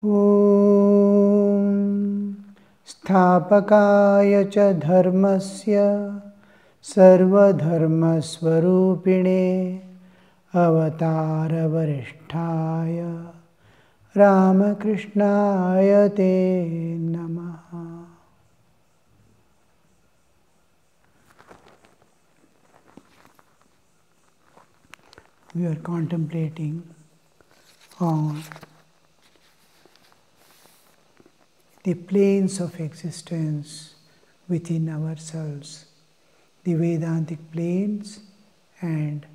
ॐ स्थापकाय च धर्मस्य सर्वधर्मस्वरूपिणे अवतारवरिष्ठाय रामकृष्णाय ते नमः। We are contemplating on the planes of existence within ourselves, the Vedantic planes, and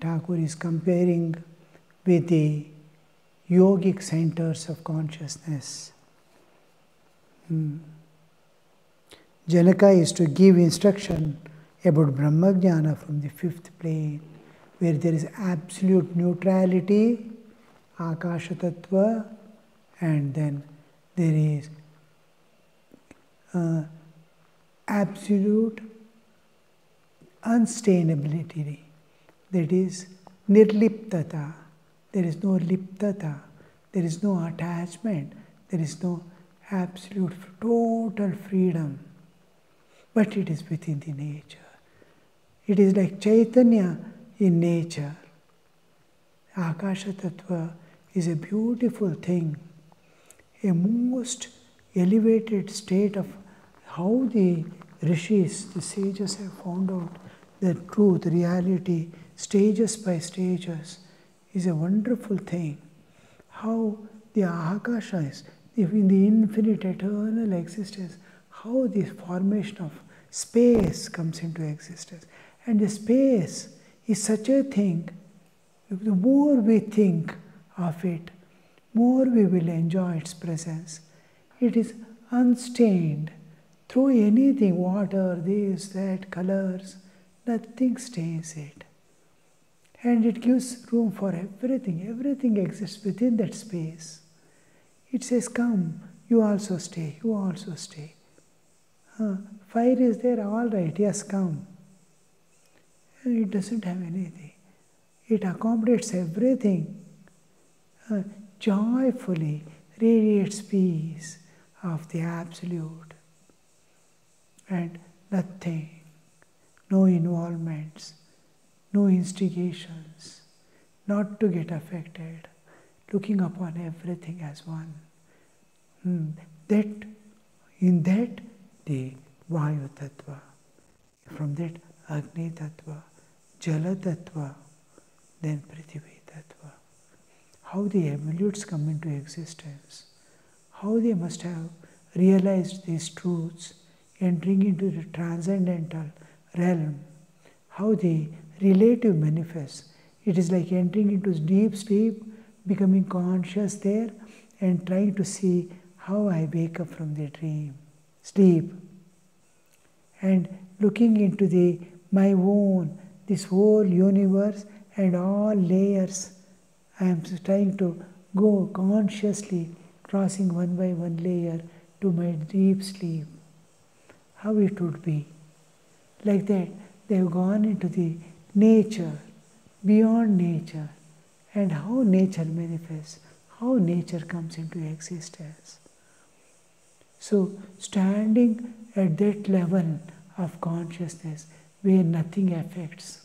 Thakur is comparing with the yogic centers of consciousness. Janaka is to give instruction about Brahmajnana from the fifth plane, where there is absolute neutrality, Akasha Tattva, and then there is absolute unstainability, that is nirliptata. There is no liptata, there is no attachment, there is no absolute total freedom, but it is within the nature. It is like Chaitanya in nature. Akasha Tattva is a beautiful thing, a most elevated state of how the rishis, the sages, have found out the truth, reality, stages by stages, is a wonderful thing. How the Akasha is, in the infinite eternal existence, how the formation of space comes into existence. And the space is such a thing, the more we think of it, more we will enjoy its presence. It is unstained. Throw anything, water, this, that, colors, nothing stains it. And it gives room for everything. Everything exists within that space. It says, come, you also stay, you also stay. Fire is there, all right, yes, come. And it doesn't have anything. It accommodates everything. Joyfully radiates peace of the Absolute. And nothing, no involvements, no instigations, not to get affected, looking upon everything as one. In that, the Vayu Tattva, from that Agni Tattva, Jala Tattva, then Prithvi Tattva. How the evolutes come into existence, how they must have realized these truths, entering into the transcendental realm, how the relative manifests. It is like entering into deep sleep, becoming conscious there, and trying to see how I wake up from the sleep, and looking into my own, this whole universe and all layers. I am trying to go consciously, crossing one by one layer to my deep sleep. How it would be. Like that, they have gone into the nature, beyond nature, and how nature manifests, how nature comes into existence. So, standing at that level of consciousness where nothing affects,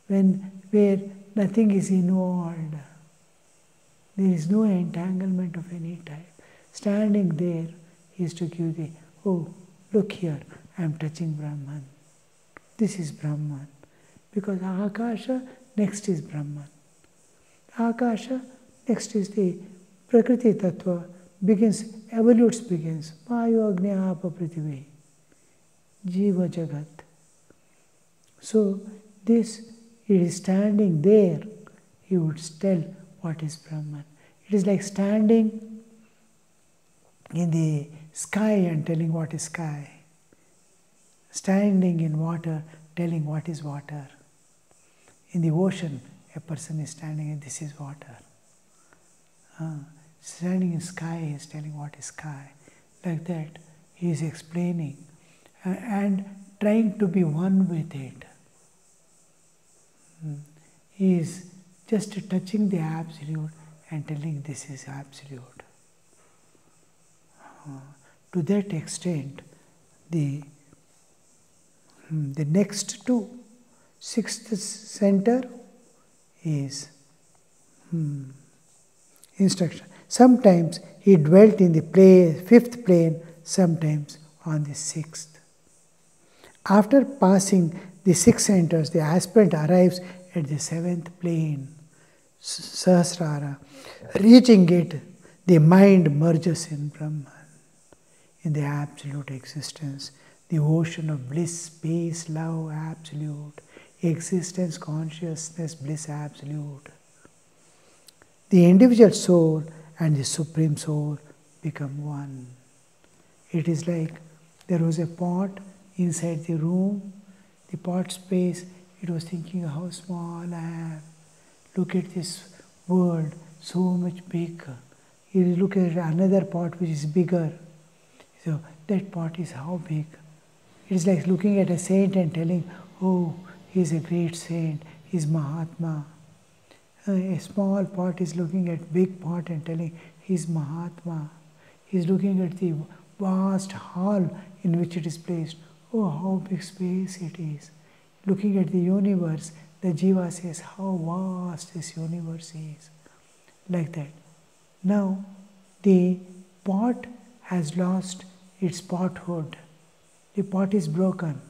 where nothing is involved, there is no entanglement of any type. Standing there is to give the, oh, look here, I am touching Brahman. This is Brahman. Because Akasha, next is Brahman. Akasha, next is the Prakriti Tattva, evolutes begins. Vayu Agni Apa Prithvi. Jiva Jagat. So, this, it is standing there, he would tell what is Brahman. It is like standing in the sky and telling what is sky. Standing in water, telling what is water. In the ocean, a person is standing and this is water. Standing in sky is telling what is sky. Like that, he is explaining and trying to be one with it. He is just touching the Absolute and telling this is Absolute. To that extent, the next to sixth center is instruction. Sometimes he dwelt in the fifth plane, sometimes on the sixth. After passing the 6 centers, the aspirant arrives at the 7th plane, Sahasrara. Reaching it, the mind merges in Brahman, in the absolute existence, the ocean of bliss, space, love, absolute, existence, consciousness, bliss, absolute. The individual soul and the Supreme Soul become one. It is like there was a pot inside the room, the pot space. It was thinking how small I am. Look at this world, so much big. You look at another pot which is bigger. So that pot is how big. It is like looking at a saint and telling, oh, he is a great saint, he is Mahatma. A small pot is looking at big pot and telling, he is Mahatma. He is looking at the vast hall in which it is placed. Oh, how big space it is. Looking at the universe, the Jiva says, how vast this universe is. Like that. Now, the pot has lost its pothood. The pot is broken.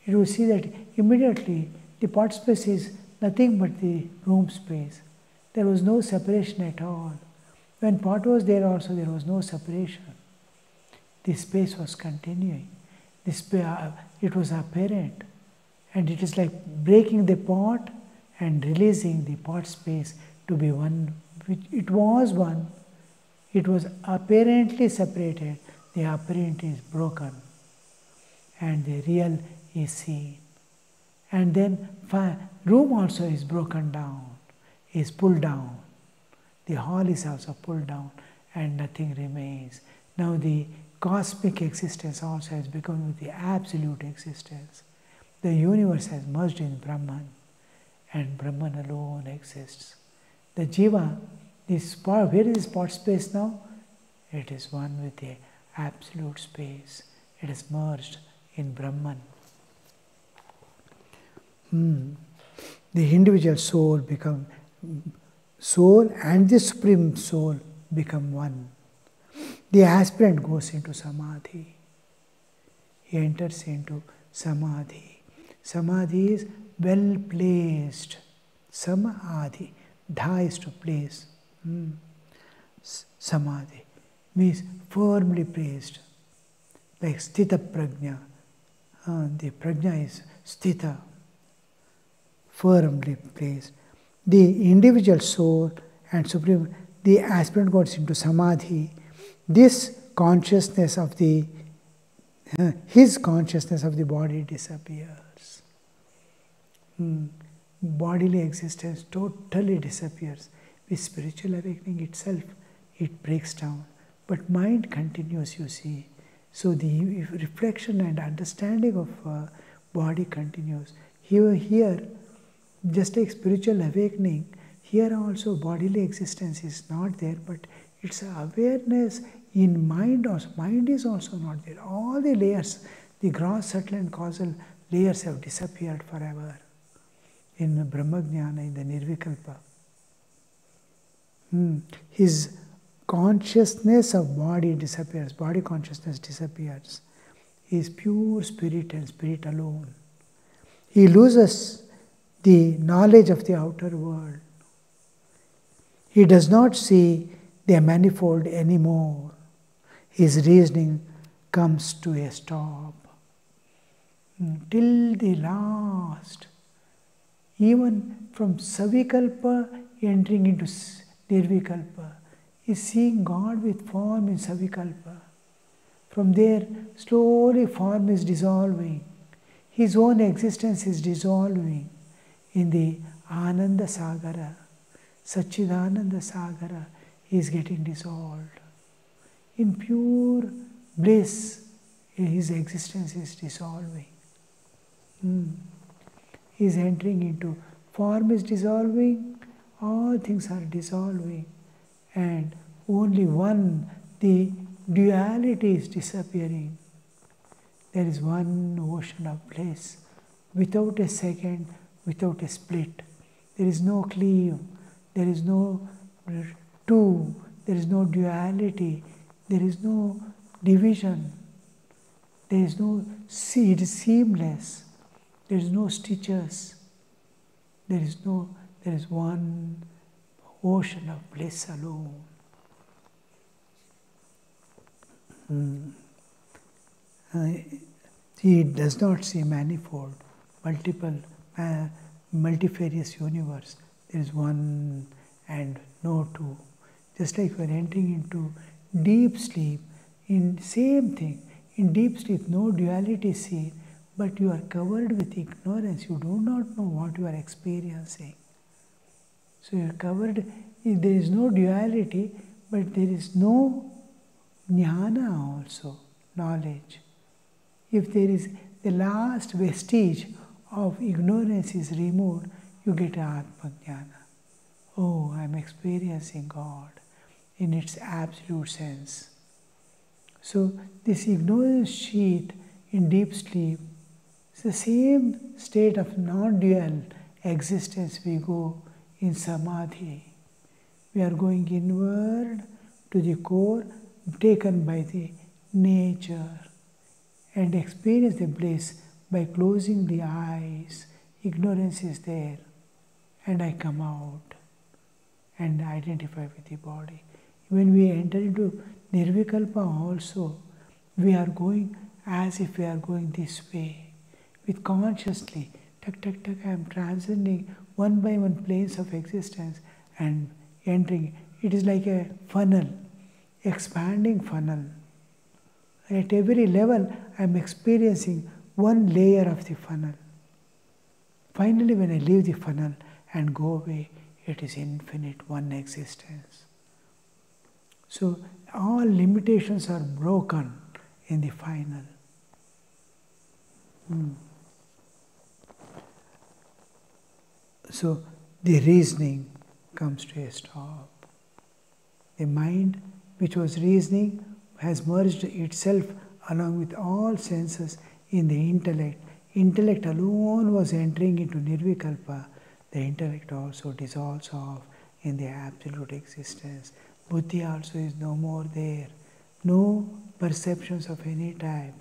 You will see that immediately the pot space is nothing but the room space. There was no separation at all. When pot was there also, there was no separation. The space was continuing. It was apparent. And it is like breaking the pot and releasing the pot space to be one. It was one. It was apparently separated. The apparent is broken. And the real is seen. And then room also is broken down, is pulled down. The hall is also pulled down and nothing remains. Now the cosmic existence also has become the absolute existence. The universe has merged in Brahman and Brahman alone exists. The Jiva, where is this pot space now? It is one with the absolute space. It is merged in Brahman. The individual soul and the Supreme Soul become one. The aspirant goes into Samadhi. He enters into Samadhi. Samadhi is well placed. Samadhi. Dha is to place. Samadhi means firmly placed. Like Sthita Prajna. The Prajna is Sthita. Firmly placed. The individual soul and Supreme, the aspirant goes into Samadhi. This consciousness of his consciousness of the body disappears. Bodily existence totally disappears. With spiritual awakening itself, it breaks down. But mind continues, you see. So the reflection and understanding of body continues. Here, just like spiritual awakening, here also bodily existence is not there, but it's awareness in mind also. Mind is also not there. All the layers, the gross, subtle and causal layers have disappeared forever. In Brahmajnana, in the Nirvikalpa. His consciousness of body disappears. Body consciousness disappears. He is pure spirit and spirit alone. He loses the knowledge of the outer world. He does not see the manifold anymore. His reasoning comes to a stop. Till the last, even from Savikalpa entering into Nirvikalpa, is seeing God with form in Savikalpa. From there, slowly form is dissolving. His own existence is dissolving in the Ananda Sagara. Satchidananda Sagara is getting dissolved. In pure bliss, his existence is dissolving. He is entering into form is dissolving, all things are dissolving, and only one, the duality is disappearing. There is one ocean of bliss, without a second, without a split. There is no cleave, there is no two, there is no duality, there is no division, there is no, it is seamless, there is no stitches, there is one ocean of bliss alone. He does not see manifold, multifarious universe. There is one and no two. Just like we are entering into deep sleep, in same thing. In deep sleep, no duality is seen, but you are covered with ignorance. You do not know what you are experiencing. So you are covered. There is no duality, but there is no jnana also, knowledge. If there is the last vestige of ignorance is removed, you get Atma Jnana. Oh, I am experiencing God in its absolute sense. So this ignorance sheath in deep sleep is the same state of non-dual existence we go in Samadhi. We are going inward to the core, taken by the nature, and experience the bliss by closing the eyes. Ignorance is there, and I come out and identify with the body. When we enter into Nirvikalpa also, we are going as if we are going this way, with consciously, tuck, tuck, tuck, I am transcending one by one planes of existence and entering. It is like a funnel, expanding funnel. At every level, I am experiencing one layer of the funnel. Finally, when I leave the funnel and go away, it is infinite, one existence. So, all limitations are broken in the final. So, the reasoning comes to a stop. The mind, which was reasoning, has merged itself along with all senses in the intellect. Intellect alone was entering into Nirvikalpa. The intellect also dissolves off in the absolute existence. Buddhi also is no more there. No perceptions of any type.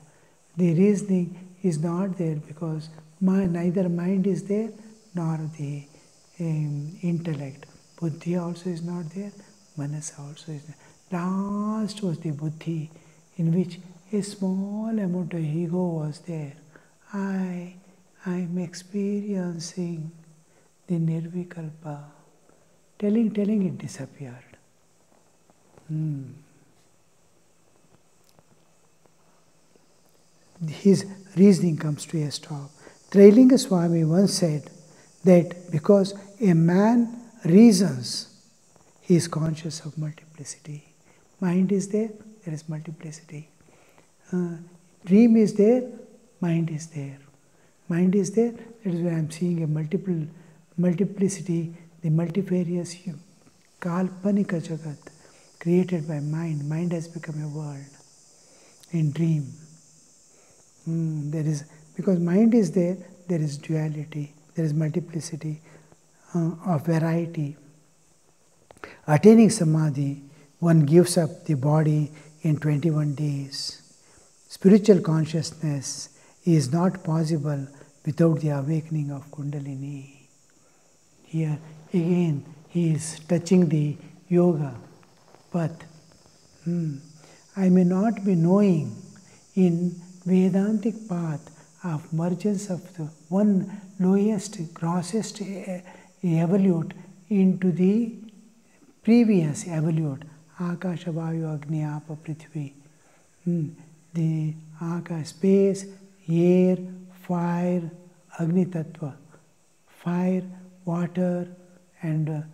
The reasoning is not there because neither mind is there nor the intellect. Buddhi also is not there. Manas also is there. Last was the buddhi, in which a small amount of ego was there. I am experiencing the Nirvikalpa. Telling it disappeared. His reasoning comes to a stop. Trailinga Swami once said that because a man reasons, he is conscious of multiplicity. Mind is there, there is multiplicity. Dream is there, mind is there. Mind is there, that is why I am seeing a multiplicity, the multifarious Kalpanika Jagat created by mind. Mind has become a world in dream. Because mind is there, there is duality, there is multiplicity of variety. Attaining Samadhi, one gives up the body in 21 days. Spiritual consciousness is not possible without the awakening of Kundalini. Here again, he is touching the yoga path. I may not be knowing in Vedantic path of mergence of the one lowest, grossest evolute into the previous evolute, Akasha, Vayu, Agni, Apa, Prithvi. The Akash, space, air, fire, Agni Tattva, fire, water, and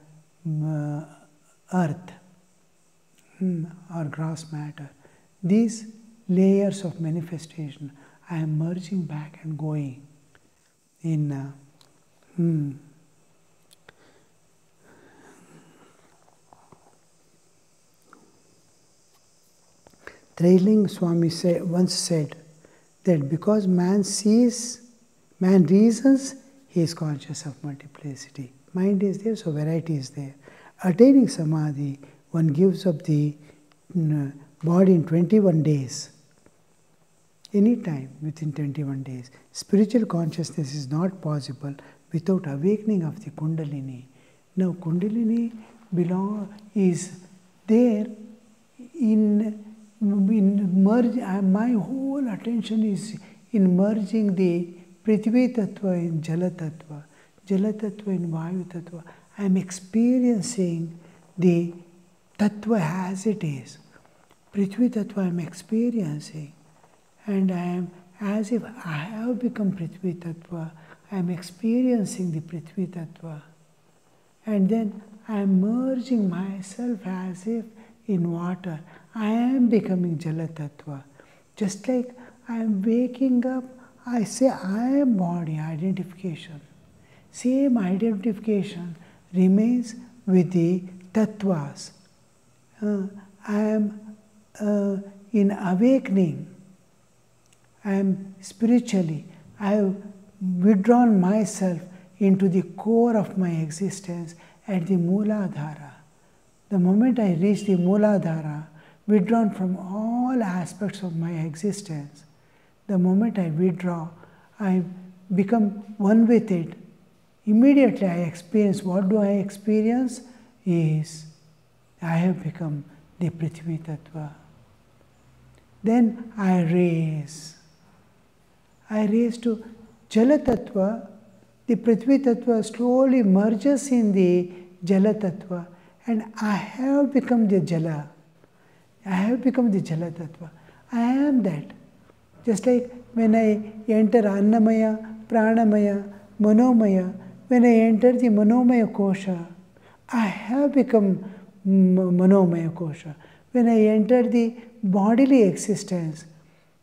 earth, or gross matter. These layers of manifestation, I am merging back and going in Trailing Swami once said that because man reasons, he is conscious of multiplicity. Mind is there, so variety is there. Attaining Samadhi, one gives up the body in 21 days. Any time within 21 days. Spiritual consciousness is not possible without awakening of the Kundalini. Now Kundalini is there in merge. My whole attention is in merging the Prithvi Tattva in Jala Tattva, Jala Tattva in Vayu Tattva. I am experiencing the Tattva as it is. Prithvi Tattva I am experiencing, and I am as if I have become Prithvi Tattva. I am experiencing the Prithvi Tattva. And then I am merging myself as if in water. I am becoming Jala Tattva. Just like I am waking up, I say I am body, identification. Same identification remains with the Tattvas. I am in awakening. I am spiritually. I have withdrawn myself into the core of my existence at the Mooladhara. The moment I reach the Mooladhara, withdrawn from all aspects of my existence, the moment I withdraw, I become one with it. Immediately I experience, what do I experience? Is I have become the Prithvi Tattva. Then I raise. I raise to Jala Tattva. The Prithvi Tattva slowly merges in the Jala Tattva, and I have become the Jala. I have become the Jala Tattva. I am that. Just like when I enter Annamaya, Pranamaya, Manomaya, when I enter the Manomaya Kosha, I have become Manomaya Kosha. When I enter the bodily existence,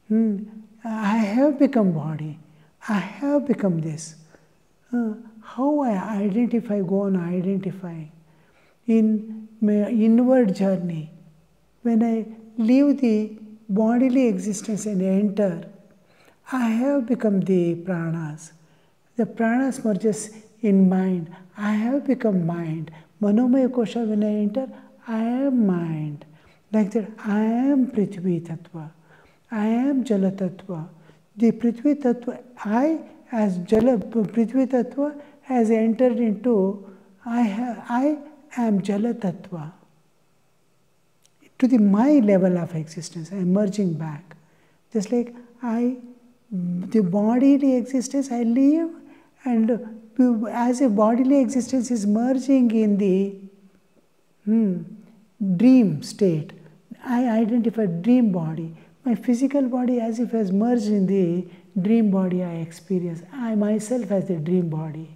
I have become body. I have become this. How I identify, go on identifying. In my inward journey, when I leave the bodily existence and enter, I have become the pranas. The pranas merges in mind. I have become mind. Manomaya Kosha, when I enter, I am mind. Like that, I am Prithvi Tattva. I am Jala Tattva. The Prithvi Tattva, I as Prithvi Tattva has entered into, I am Jala Tattva. To my level of existence, I am merging back. Just like the bodily existence I live, and as a bodily existence is merging in the dream state, I identify dream body. My physical body as if has merged in the dream body I experience. I myself as the dream body.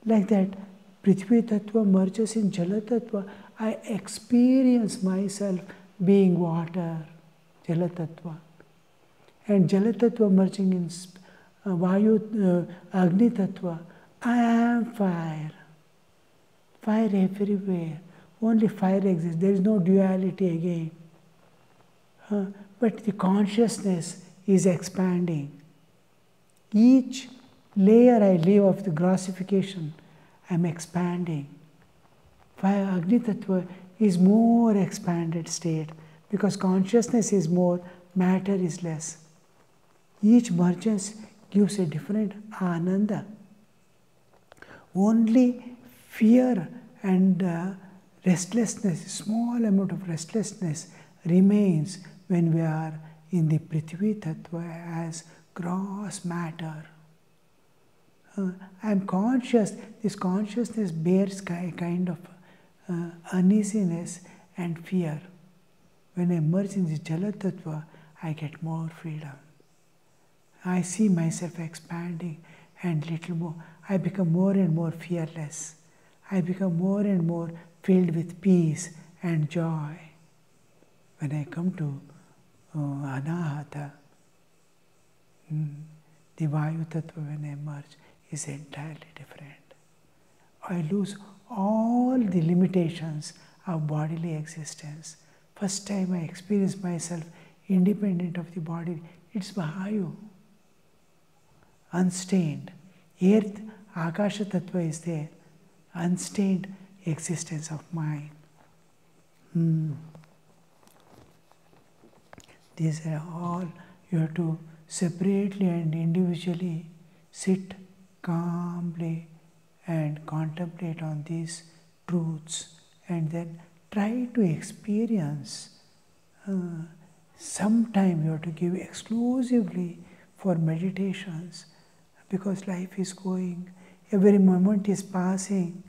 Like that, Prithvi Tattva merges in Jala Tattva. I experience myself being water, Jala Tattva. And Jala Tattva merging in Vayu, Agni Tattva. I am fire. Fire everywhere. Only fire exists. There is no duality again. But the consciousness is expanding. Each layer I leave of the grossification, I am expanding. Fire, Agni Tattva is more expanded state because consciousness is more, matter is less. Each mergence gives a different ananda. Only fear and restlessness, small amount of restlessness remains when we are in the Prithvi Tattva as gross matter. I am conscious. This consciousness bears a kind of uneasiness and fear. When I merge in the Jala Tattva, I get more freedom. I see myself expanding and little more. I become more and more fearless. I become more and more filled with peace and joy. When I come to Anahata, the Vayu Tattva when I merge is entirely different. I lose all the limitations of bodily existence. First time I experience myself independent of the body. It's Vayu, unstained. Earth, Akasha Tattva is there, unstained existence of mind. These are all, you have to separately and individually sit calmly and contemplate on these truths, and then try to experience. Sometime you have to give exclusively for meditations, because life is going, every moment is passing.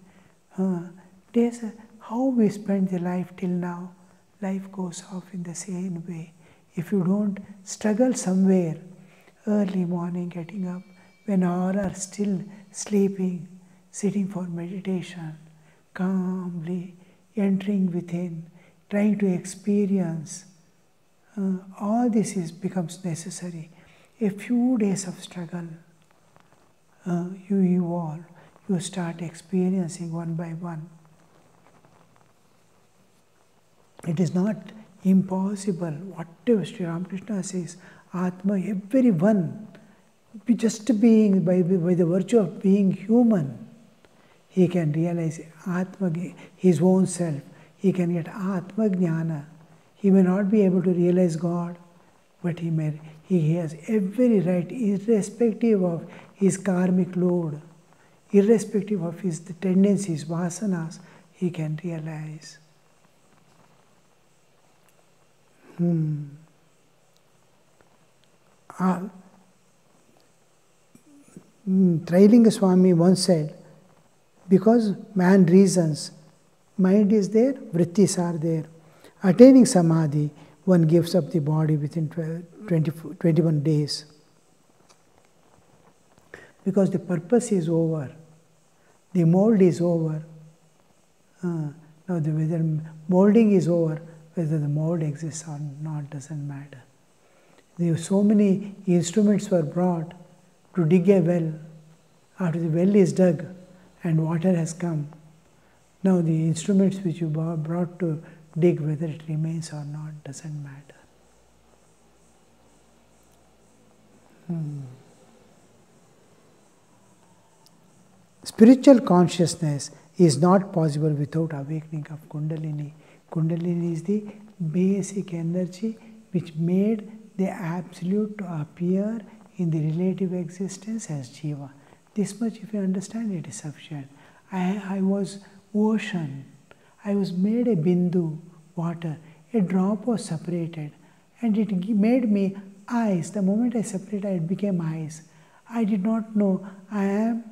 There's how we spend the life till now, life goes off in the same way. If you don't struggle somewhere, early morning getting up, when all are still sleeping, sitting for meditation, calmly entering within, trying to experience, all this becomes necessary. A few days of struggle, you evolve, you start experiencing one by one. It is not impossible. Whatever Sri Ramakrishna says, Atma, everyone, just being, by the virtue of being human, he can realize Atma, his own self. He can get Atma Jnana. He may not be able to realize God, but he has every right, irrespective of his karmic load, irrespective of his tendencies, vasanas, he can realize. Trailinga Swami once said, because man reasons, mind is there, vrittis are there. Attaining samadhi, one gives up the body within 21 days. Because the purpose is over, the mold is over. Now whether molding is over, whether the mold exists or not doesn't matter. So many instruments were brought to dig a well. After the well is dug and water has come, now the instruments which you brought to dig, whether it remains or not, doesn't matter. Spiritual consciousness is not possible without awakening of Kundalini. Kundalini is the basic energy which made the Absolute to appear in the relative existence as Jiva. This much if you understand, it is sufficient. I was ocean. I was made a bindu, water. A drop was separated and it made me ice. The moment I separated, it became ice. I did not know I am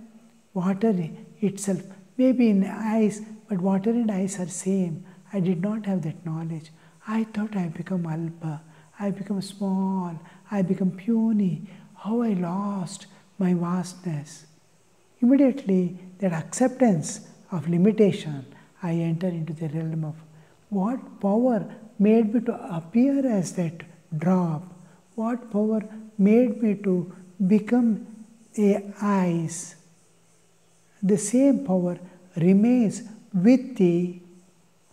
water itself. Maybe in ice, but water and ice are same. I did not have that knowledge. I thought I become alpa. I become small. I become puny. How I lost my vastness. Immediately, that acceptance of limitation, I enter into the realm of what power made me to appear as that drop, what power made me to become a ice. The same power remains with the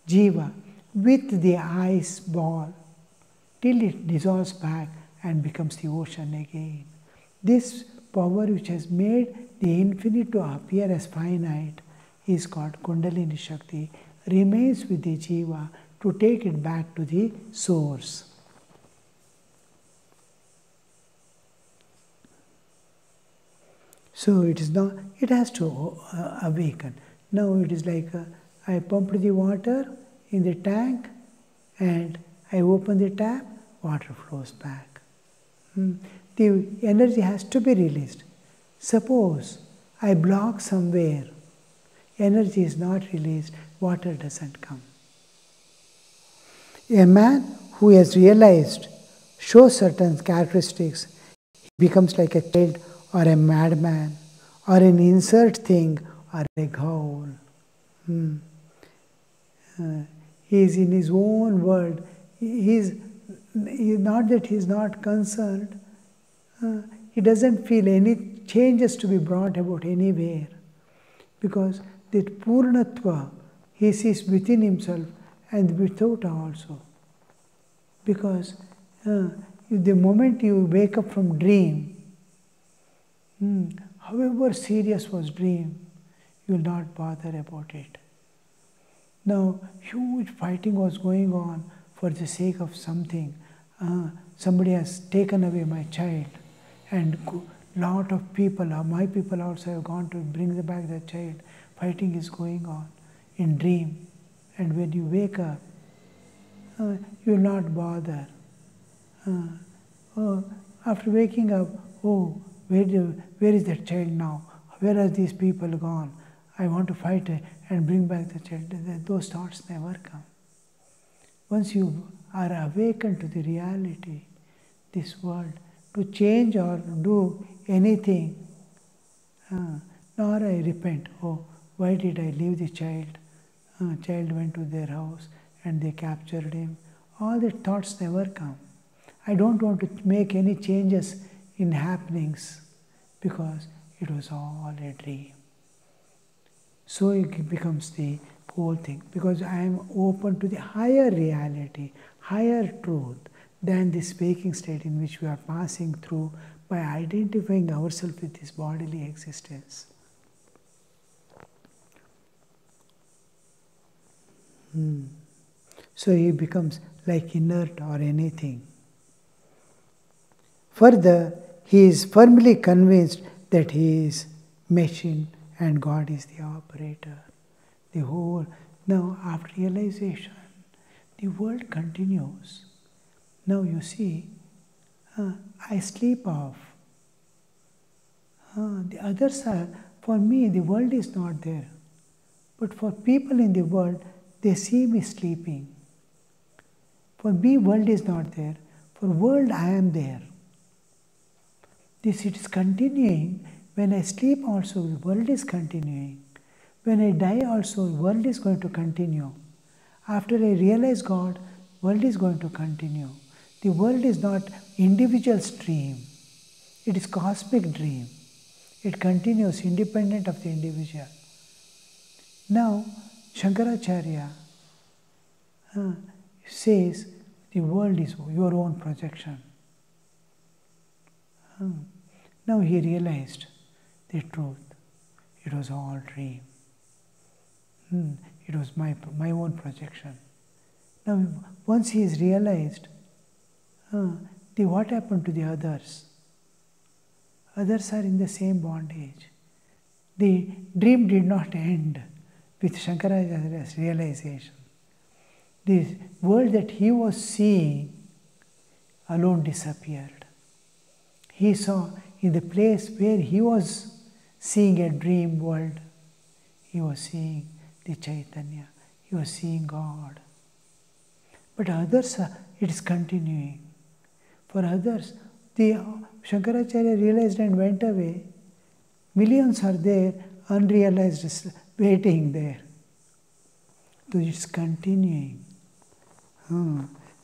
jiva, with the ice ball, till it dissolves back and becomes the ocean again. This power which has made the infinite to appear as finite is called Kundalini Shakti, remains with the jiva to take it back to the source. So it is not, it has to awaken. Now it is like I pumped the water in the tank and I open the tap, water flows back. The energy has to be released. Suppose I block somewhere, energy is not released, water doesn't come. A man who has realized shows certain characteristics. He becomes like a child or a madman or an insert thing or a ghoul. He is in his own world. He is not that he is not concerned. He doesn't feel any changes to be brought about anywhere. Because that Purnatva, he sees within himself and without also. Because The moment you wake up from dream, however serious was dream, you will not bother about it. Now, huge fighting was going on for the sake of something. Somebody has taken away my child, and lot of people, my people also have gone to bring back the child. Fighting is going on in dream, and when you wake up, you will not bother. After waking up, where is that child now? Where are these people gone? I want to fight and bring back the child. Those thoughts never come. Once you are awakened to the reality, this world, to change or do anything, nor I repent. Oh, why did I leave the child? Child went to their house and they captured him. All the thoughts never come. I don't want to make any changes in happenings because it was all a dream. So it becomes the whole thing, because I am open to the higher reality, higher truth than this waking state in which we are passing through by identifying ourselves with this bodily existence. So he becomes like inert or anything. Further, he is firmly convinced that he is machine and God is the operator. The whole, now after realization, the world continues. Now you see, I sleep off. The others are, for me, the world is not there. But for people in the world, they see me sleeping. For me, world is not there. For world, I am there. This it is continuing. When I sleep also, the world is continuing. When I die also, the world is going to continue. After I realize God, world is going to continue. The world is not individual's dream. It is cosmic dream. It continues independent of the individual. Now, Shankaracharya says the world is your own projection. Now he realized the truth. It was all dream. It was my own projection. Now, once he is realized, what happened to the others? Others are in the same bondage. The dream did not end with Shankaracharya's realization. The world that he was seeing alone disappeared. He saw in the place where he was seeing a dream world, he was seeing the Chaitanya, he was seeing God. But others, it is continuing. For others, the Shankaracharya realized and went away. Millions are there, unrealized, waiting there. So it's continuing.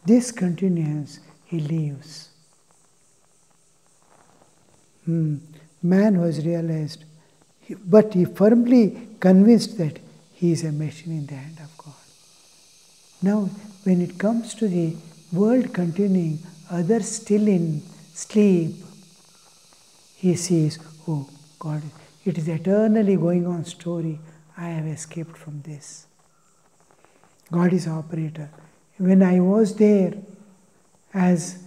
This continuance, he leaves. Man was realized, but he firmly convinced that he is a machine in the hand of God. Now, when it comes to the world continuing, others still in sleep, he sees, oh God, it is eternally going on story. I have escaped from this. God is operator. When I was there as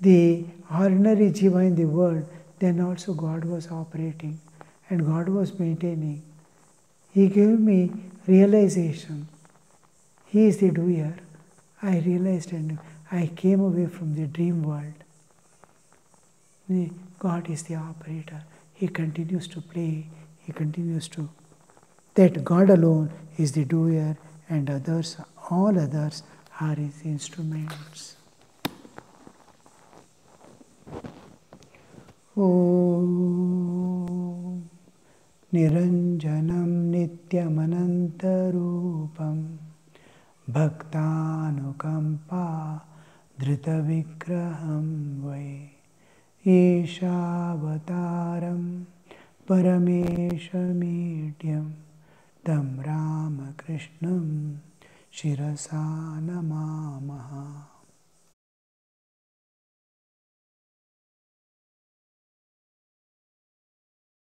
the ordinary jiva in the world, then also God was operating and God was maintaining. He gave me realization. He is the doer. I realized and I came away from the dream world. God is the operator. He continues to play. He continues to. That God alone is the doer and others, all others are his instruments. Om Niranjanam Nityamanantarupam Bhaktanukampa Dritavigraham Vai Ishavataram Parameshamidhyam Tam Ramakrishnam Shirasa Namamaha.